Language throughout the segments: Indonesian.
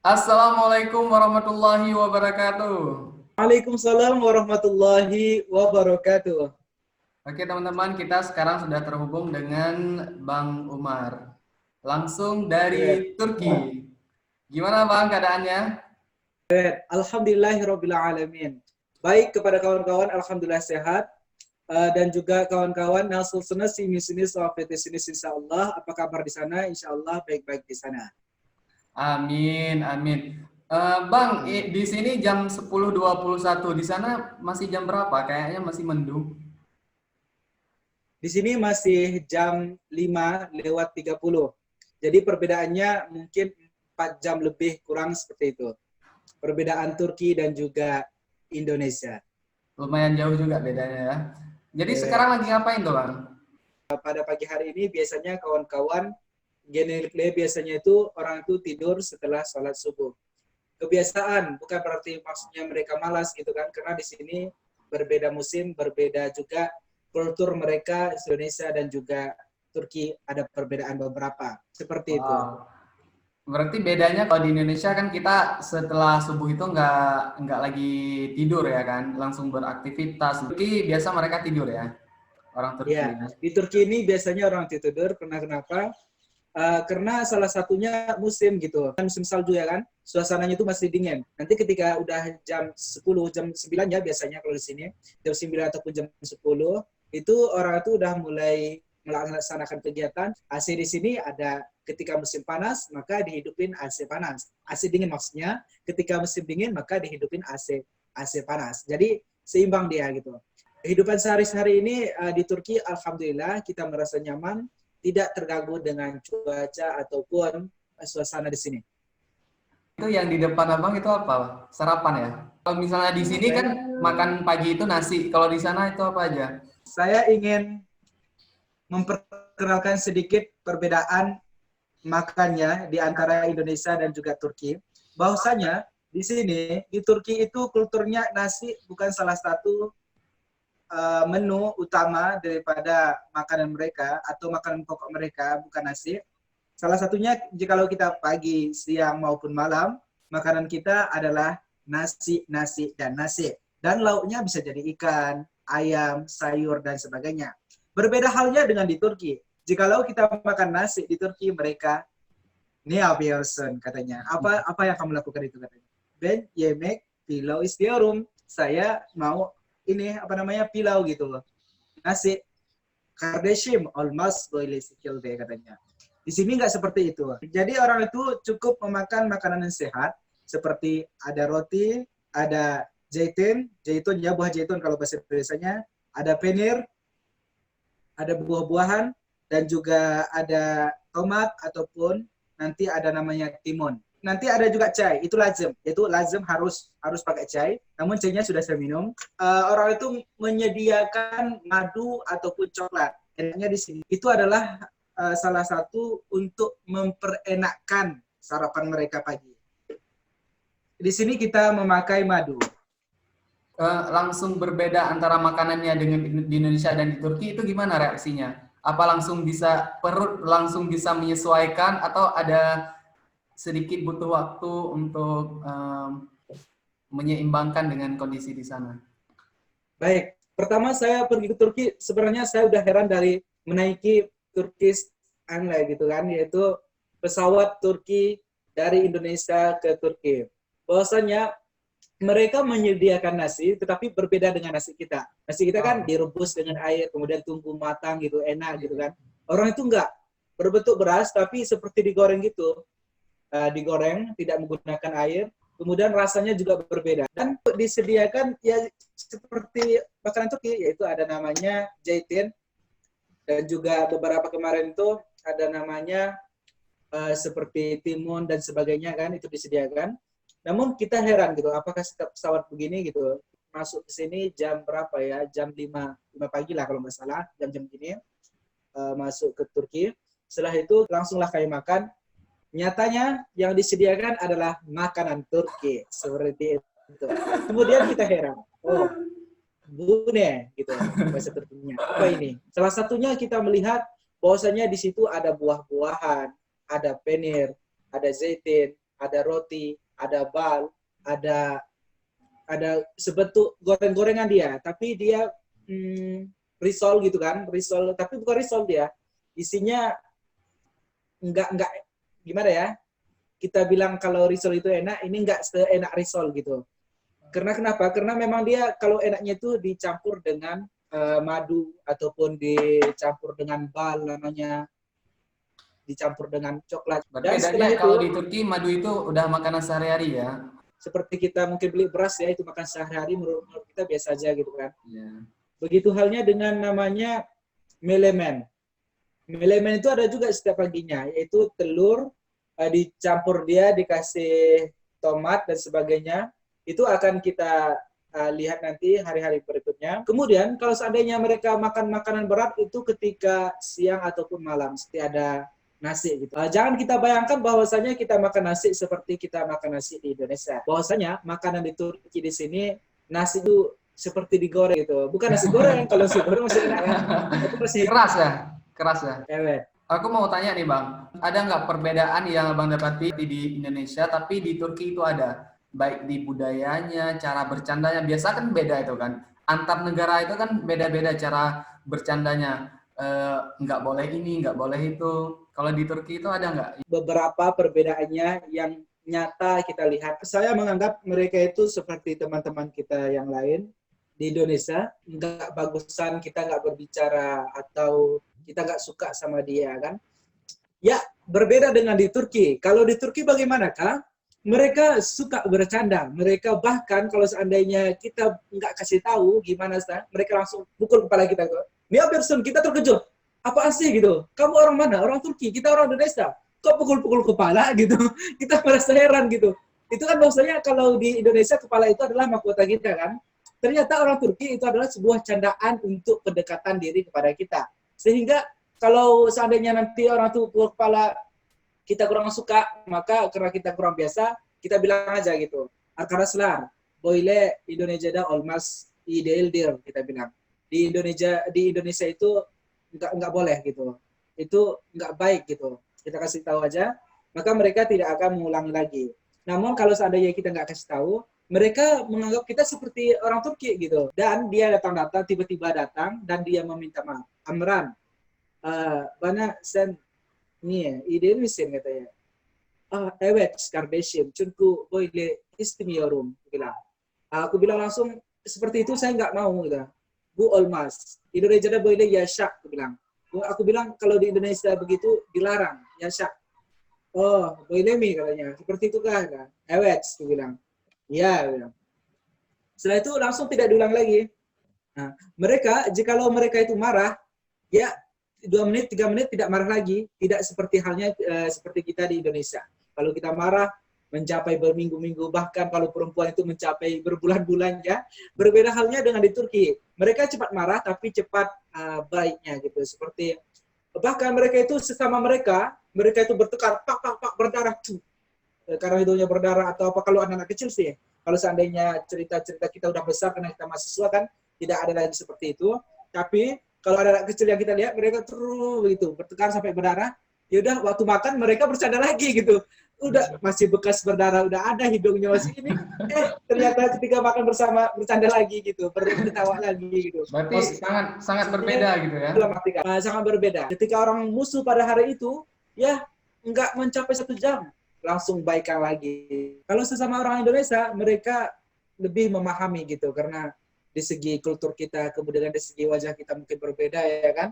Assalamualaikum warahmatullahi wabarakatuh. Waalaikumsalam warahmatullahi wabarakatuh. Oke teman-teman, kita sekarang sudah terhubung dengan Bang Umar. Langsung Keren. dari Turki. Gimana Bang keadaannya? Alhamdulillahirabbil alamin. Baik kepada kawan-kawan, alhamdulillah sehat. Dan juga kawan-kawan nasul sunnah sini sohbet sini insyaallah. Apa kabar di sana? Insyaallah baik-baik di sana. Amin, amin. Bang, Amin. di sini jam 10.21. Di sana masih jam berapa? Kayaknya masih mendung. Di sini masih jam 5:30. Jadi perbedaannya mungkin 4 jam lebih kurang seperti itu. Perbedaan Turki dan juga Indonesia. Lumayan jauh juga bedanya ya. Jadi Eh, sekarang lagi ngapain tuh Bang? Pada pagi hari ini biasanya kawan-kawan generiknya biasanya itu orang itu tidur setelah sholat subuh. Kebiasaan, bukan berarti maksudnya mereka malas gitu kan, karena di sini berbeda musim, berbeda juga kultur mereka, Indonesia dan juga Turki ada perbedaan beberapa. Seperti itu. Wow. Berarti bedanya kalau di Indonesia kan kita setelah subuh itu nggak lagi tidur ya kan, langsung beraktivitas. Turki biasa mereka tidur ya, orang Ya, Turki ya. di Turki ini biasanya orang tidur karena kenapa? Karena salah satunya musim gitu kan, musim salju ya kan, suasananya itu masih dingin. Nanti ketika udah jam 10 jam 9 ya biasanya kalau di sini jam 9 ataupun jam 10 itu orang itu udah mulai melaksanakan kegiatan. AC di sini ada ketika musim panas maka dihidupin AC panas, AC dingin maksudnya ketika musim dingin maka dihidupin AC panas, jadi seimbang dia gitu. Kehidupan sehari-hari ini di Turki alhamdulillah kita merasa nyaman, tidak terganggu dengan cuaca ataupun suasana di sini. Itu yang di depan abang itu apa? Sarapan ya? Kalau misalnya di sini kan Baik, makan pagi itu nasi. Kalau di sana itu apa aja? saya ingin memperkenalkan sedikit perbedaan makannya di antara Indonesia dan juga Turki. Bahwasanya di sini di Turki itu kulturnya nasi bukan salah satu menu utama daripada makanan mereka atau makanan pokok mereka, bukan nasi. Salah satunya jikalau kita pagi, siang maupun malam, makanan kita adalah nasi, nasi, dan nasi. Dan lauknya bisa jadi ikan, ayam, sayur, dan sebagainya. Berbeda halnya dengan di Turki. Jikalau kita makan nasi di Turki, mereka ne yapıyorsun katanya. Apa yang kamu lakukan itu katanya. Ben yemek pilau istiyorum. Saya mau ini apa namanya pilau gitu loh. Nasi. Kardeşim olmaz böyle şekilde katanya. Di sini nggak seperti itu. Jadi orang itu cukup memakan makanan yang sehat, seperti ada roti, ada zaitun ya buah zaitun kalau bahasa Indonesia-nya, ada penir, ada buah-buahan, dan juga ada tomat ataupun nanti ada namanya timun. Nanti ada juga chai, itu lazim, yaitu lazim harus pakai chai. Namun chai-nya sudah saya minum. Orang itu menyediakan madu ataupun coklat. Enaknya di sini itu adalah salah satu untuk memperenakkan sarapan mereka pagi. Di sini kita memakai madu. Langsung berbeda antara makanannya dengan di Indonesia dan di Turki itu gimana reaksinya? Apa langsung bisa perut langsung bisa menyesuaikan atau ada sedikit butuh waktu untuk menyeimbangkan dengan kondisi di sana? Baik, pertama saya pergi ke Turki, sebenarnya saya udah heran dari menaiki Turkish Airlines gitu kan, yaitu pesawat Turki dari Indonesia ke Turki. Bahwasanya mereka menyediakan nasi, tetapi berbeda dengan nasi kita. Nasi kita kan Oh, direbus dengan air, kemudian tunggu matang gitu, enak gitu kan. Orang itu enggak, berbentuk beras, tapi seperti digoreng gitu. Digoreng, tidak menggunakan air, kemudian rasanya juga berbeda. Dan disediakan ya seperti makanan Turki, yaitu ada namanya zeytin, dan juga beberapa kemarin itu ada namanya seperti timun dan sebagainya kan, itu disediakan. Namun kita heran gitu, apakah setiap pesawat begini gitu, masuk ke sini jam berapa ya, jam 5 pagi lah kalau nggak salah, jam-jam gini, masuk ke Turki. Setelah itu langsunglah kami makan. Nyatanya yang disediakan adalah makanan Turki seperti itu. Kemudian kita heran, oh bu ne gitu bahasa Turkinya. Apa ini? Salah satunya kita melihat bahwasanya di situ ada buah-buahan, ada penir, ada zaitin, ada roti, ada bal, ada sebentuk goreng-gorengan dia, tapi dia risol gitu kan, risol, tapi bukan risol dia, isinya enggak gimana ya? Kita bilang kalau risol itu enak, ini enggak seenak risol gitu. Karena kenapa? Karena memang dia kalau enaknya itu dicampur dengan madu ataupun dicampur dengan bal namanya, dicampur dengan coklat. Dan setelah Bedanya itu kalau di Turki madu itu udah makanan sehari-hari ya. seperti kita mungkin beli beras ya, itu makan sehari-hari, menurut kita biasa aja gitu kan. Iya. Begitu halnya dengan namanya melemen. Melemen itu ada juga setiap paginya, yaitu telur dicampur dia, dikasih tomat dan sebagainya. Itu akan kita lihat nanti hari-hari berikutnya. Kemudian kalau seandainya mereka makan makanan berat itu ketika siang ataupun malam, seperti ada nasi gitu. Jangan kita bayangkan bahwasanya kita makan nasi seperti kita makan nasi di Indonesia. Bahwasanya makanan di Turki di sini nasi itu seperti digoreng gitu. Bukan nasi goreng, kalau nasi goreng masih enak ya. Itu masih Keras ya, keras ya. ewet. Aku mau tanya nih Bang, ada nggak perbedaan yang Abang dapati di Indonesia tapi di Turki itu ada? Baik di budayanya, cara bercandanya, biasa kan beda itu kan. Antar negara itu kan beda-beda cara bercandanya. Nggak boleh ini, nggak boleh itu. Kalau di Turki itu ada nggak? Beberapa perbedaannya yang nyata kita lihat. Saya menganggap mereka itu seperti teman-teman kita yang lain di Indonesia, nggak bagusan kita nggak berbicara atau kita nggak suka sama dia kan. Ya, berbeda dengan di Turki. Kalau di Turki bagaimanakah? Mereka suka bercanda. Mereka bahkan kalau seandainya kita nggak kasih tahu gimana, mereka langsung pukul kepala kita. Nia person, kita terkejut. Apaan sih gitu? Kamu orang mana? Orang Turki, kita orang Indonesia. Kok pukul-pukul kepala gitu? Kita merasa heran gitu. Itu kan maksudnya kalau di Indonesia kepala itu adalah mahkota kita kan. Ternyata orang Turki itu adalah sebuah candaan untuk pendekatan diri kepada kita. Sehingga kalau seandainya nanti orang tuh pukul kepala kita kurang suka, maka karena kita kurang biasa, kita bilang aja gitu. Arkadaşlar, böyle Indonesia'da olmaz, iyi değildir, kita bilang. Di Indonesia itu nggak boleh gitu. Itu nggak baik gitu. Kita kasih tahu aja, maka mereka tidak akan mengulangi lagi. Namun kalau seandainya kita nggak kasih tahu, mereka menganggap kita seperti orang Turki gitu. Dan dia datang-datang, tiba-tiba datang, dan dia meminta maaf. Amran, bana sen niye iyi değil misin katanya. Evet kardeşim, çünkü böyle istemiyorum bilang. Aku bilang langsung seperti itu saya nggak mau gitu. Bu olmaz. Indonesia'da böyle yasak, aku bilang. Aku bilang kalau di Indonesia begitu dilarang, yasak. Oh, böyle mi katanya. Seperti itu kan? Evet, aku bilang. Iya, bilang. Setelah itu langsung tidak diulang lagi. Nah, mereka, jikalau mereka itu marah, ya 2 menit, 3 menit tidak marah lagi. Tidak seperti halnya seperti kita di Indonesia. Kalau kita marah, mencapai berminggu-minggu, bahkan kalau perempuan itu mencapai berbulan-bulan ya. Berbeda halnya dengan di Turki. Mereka cepat marah, tapi cepat baiknya gitu. Seperti, bahkan mereka itu sesama mereka itu bertekar, pak, berdarah. Karena hidungnya berdarah atau apa, kalau anak-anak kecil sih. Kalau seandainya cerita-cerita kita udah besar karena kita mahasiswa kan, tidak ada lagi seperti itu. Tapi kalau ada anak kecil yang kita lihat, mereka terus begitu bertekar sampai berdarah. Ya udah, waktu makan mereka bercanda lagi gitu. Udah masih bekas berdarah, udah ada hidungnya masih ini. Ternyata ketika makan bersama bercanda lagi gitu, berketawa lagi gitu. Berarti sangat berbeda gitu ya. Sangat berbeda. Ketika orang musuh pada hari itu, ya nggak mencapai 1 jam langsung baikan lagi. Kalau sesama orang Indonesia, mereka lebih memahami gitu karena di segi kultur kita, kemudian di segi wajah kita mungkin berbeda ya kan.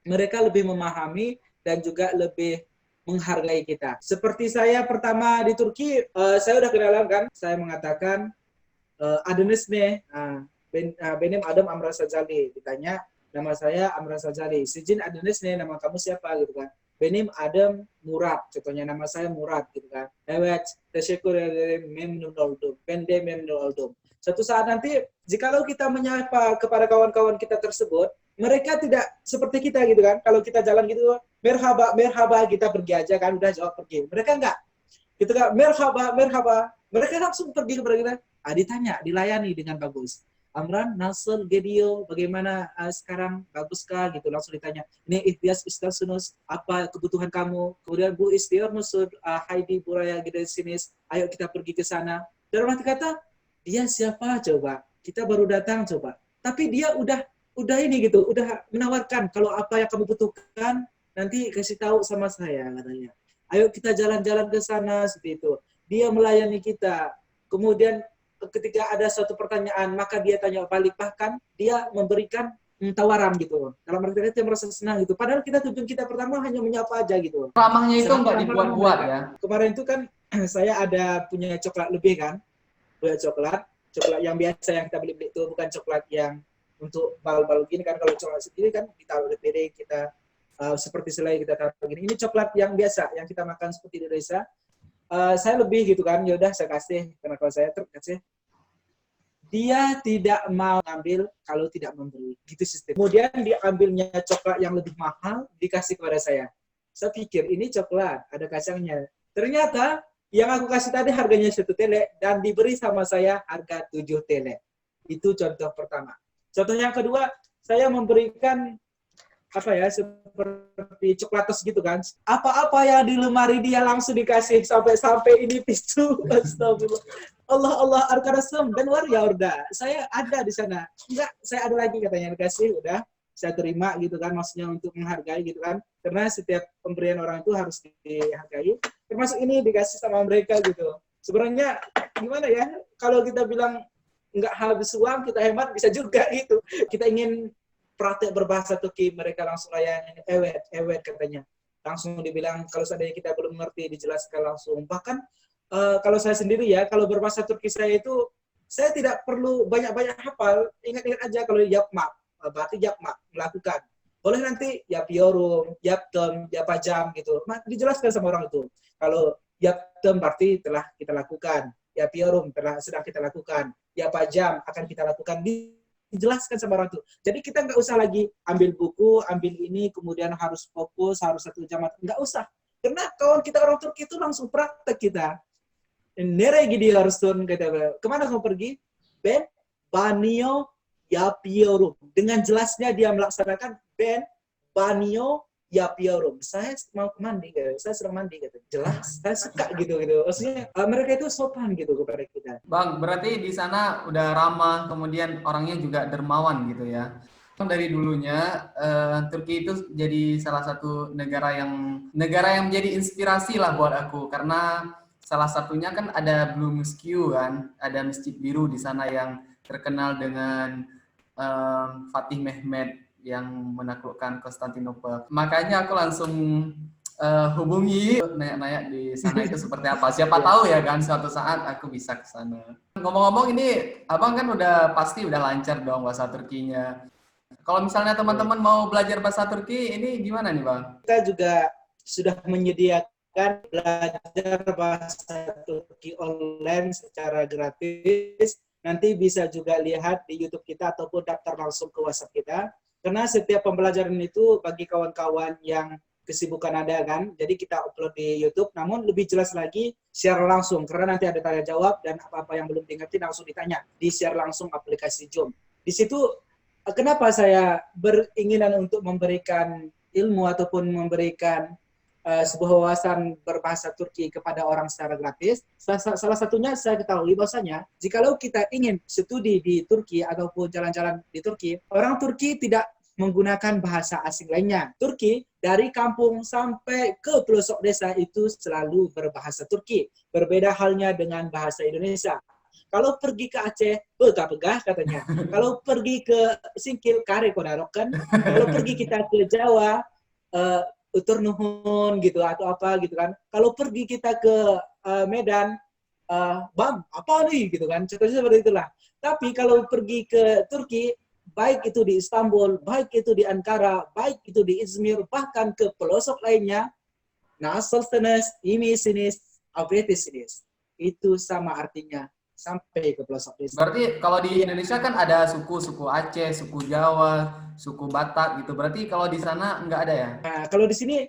Mereka lebih memahami dan juga lebih menghargai kita. Seperti saya pertama di Turki, saya udah kenalan kan, saya mengatakan adınız ne? Benim adım Amran Sajali. Ditanya, nama saya Amran Sajali. Sizin adınız ne? Nama kamu siapa gitu kan. Benim adım Murad. Contohnya nama saya Murad gitu kan. Evet, teşekkür ederim, memnun oldum. Ben de memnun oldum. Suatu saat nanti, jikalau kita menyapa kepada kawan-kawan kita tersebut, mereka tidak seperti kita gitu kan. Kalau kita jalan gitu, merhaba, kita pergi aja kan, udah jawab pergi. Mereka enggak. Gitu kan, merhaba. Mereka langsung pergi kepada kita. Ditanya, dilayani dengan bagus. Amran, Nasr, Gedio, bagaimana sekarang, baguskah gitu, langsung ditanya. Ini Ihtias Istasunus, apa kebutuhan kamu? Kemudian Bu Istior Nusur, Heidi Buraya gitu sinis, ayo kita pergi ke sana. Dalam arti kata, dia siapa coba? Kita baru datang coba. Tapi dia udah ini gitu, udah menawarkan kalau apa yang kamu butuhkan nanti kasih tahu sama saya katanya. Ayo kita jalan-jalan ke sana seperti itu. Dia melayani kita. Kemudian ketika ada suatu pertanyaan maka dia tanya balik, bahkan dia memberikan tawaran gitu. Dalam arti dia merasa senang gitu. Padahal kita tujuan kita pertama hanya menyapa aja gitu. Ramahnya itu Sangat nggak ramah dibuat-buat mereka. ya? Kemarin itu kan saya ada punya coklat lebih kan, punya coklat yang biasa yang kita beli itu bukan coklat yang untuk bal-bal gini kan. Kalau coklat sendiri kan ditaruh di piring kita seperti selai kita taruh gini. Ini coklat yang biasa yang kita makan seperti di Indonesia. Saya lebih gitu kan, yaudah saya kasih karena kalau saya terkasih. Dia tidak mau ambil kalau tidak memberi, gitu sistem. Kemudian dia ambilnya coklat yang lebih mahal dikasih kepada saya. Saya pikir ini coklat ada kacangnya. Ternyata yang aku kasih tadi harganya 1 tele dan diberi sama saya harga 7 tele. Itu contoh pertama. Contoh yang kedua, saya memberikan apa ya, seperti coklatos gitu kan. Apa-apa yang di lemari dia langsung dikasih sampai ini tisu. Astagfirullah. Allah Arkadasem dan waria orda. Saya ada di sana. Enggak, saya ada lagi katanya dikasih, udah saya terima gitu kan, maksudnya untuk menghargai gitu kan. Karena setiap pemberian orang itu harus dihargai. Termasuk ini dikasih sama mereka gitu. Sebenarnya gimana ya? Kalau kita bilang enggak habis uang, kita hemat bisa juga gitu. Kita ingin praktek berbahasa Turki, mereka langsung layani evet katanya. Langsung dibilang kalau seandainya kita belum mengerti dijelaskan langsung. Bahkan kalau saya sendiri ya, kalau berbahasa Turki saya itu saya tidak perlu banyak-banyak hafal. Ingat-ingat aja kalau yapmak, berarti yapmak, melakukan. Boleh nanti yapiorum, yaptem, yapajam gitu. Dijelaskan sama orang itu. Kalau yaptem berarti telah kita lakukan. Yapiorum sedang kita lakukan. Yapajam akan kita lakukan. Dijelaskan sama orang itu. Jadi kita nggak usah lagi ambil buku, ambil ini, kemudian harus fokus, harus 1 jam. Nggak usah. Karena kawan kita orang Turki itu langsung praktek kita. Nereye gidiyorsun kata. Kemana kamu pergi? Ben banyo yapıyorum. Dengan jelasnya dia melaksanakan ben banyo yapıyorum. Saya mau mandi, saya sedang mandi gitu. Jelas, saya suka gitu. Maksudnya mereka itu sopan gitu kepada kita. Bang, berarti di sana udah ramah, kemudian orangnya juga dermawan gitu ya. Dari dulunya Turki itu jadi salah satu negara yang menjadi inspirasi lah buat aku, karena salah satunya kan ada Blue Mosque kan, ada Masjid Biru di sana yang terkenal dengan Fatih Mehmet yang menaklukkan Konstantinopel. Makanya aku langsung hubungi, nanya-nanya di sana itu seperti apa. Siapa tahu ya kan suatu saat aku bisa ke sana. Ngomong-ngomong ini, Abang kan udah pasti udah lancar dong bahasa Turkinya. Kalau misalnya teman-teman mau belajar bahasa Turki, ini gimana nih Bang? Kita juga sudah menyediakan belajar bahasa Turki online secara gratis. Nanti bisa juga lihat di YouTube kita ataupun daftar langsung ke WhatsApp kita. Karena setiap pembelajaran itu bagi kawan-kawan yang kesibukan ada kan, jadi kita upload di YouTube, namun lebih jelas lagi share langsung, karena nanti ada tanya jawab dan apa-apa yang belum dimengerti langsung ditanya, di share langsung aplikasi Zoom. Di situ kenapa saya beringinan untuk memberikan ilmu ataupun memberikan sebuah wawasan berbahasa Turki kepada orang secara gratis. Salah satunya saya ketahui bahwasanya jikalau kita ingin studi di Turki ataupun jalan-jalan di Turki, orang Turki tidak menggunakan bahasa asing lainnya. Turki dari kampung sampai ke pelosok desa itu selalu berbahasa Turki. Berbeda halnya dengan bahasa Indonesia. Kalau pergi ke Aceh, pegah-pegah katanya. Kalau pergi ke Singkil, kare kodarokan. Kalau pergi kita ke Jawa, utur nuhun gitu atau apa gitu kan. Kalau pergi kita ke Medan, bam, apa nih gitu kan. Contohnya seperti itulah. Tapi kalau pergi ke Turki, baik itu di Istanbul, baik itu di Ankara, baik itu di Izmir, bahkan ke pelosok lainnya, nasılsınız, iyi misiniz, afiyetesiniz. Itu sama artinya sampai ke pelosok desa. Berarti kalau di Indonesia kan ada suku Aceh, suku Jawa, suku Batak gitu. Berarti kalau di sana nggak ada ya? Nah, kalau di sini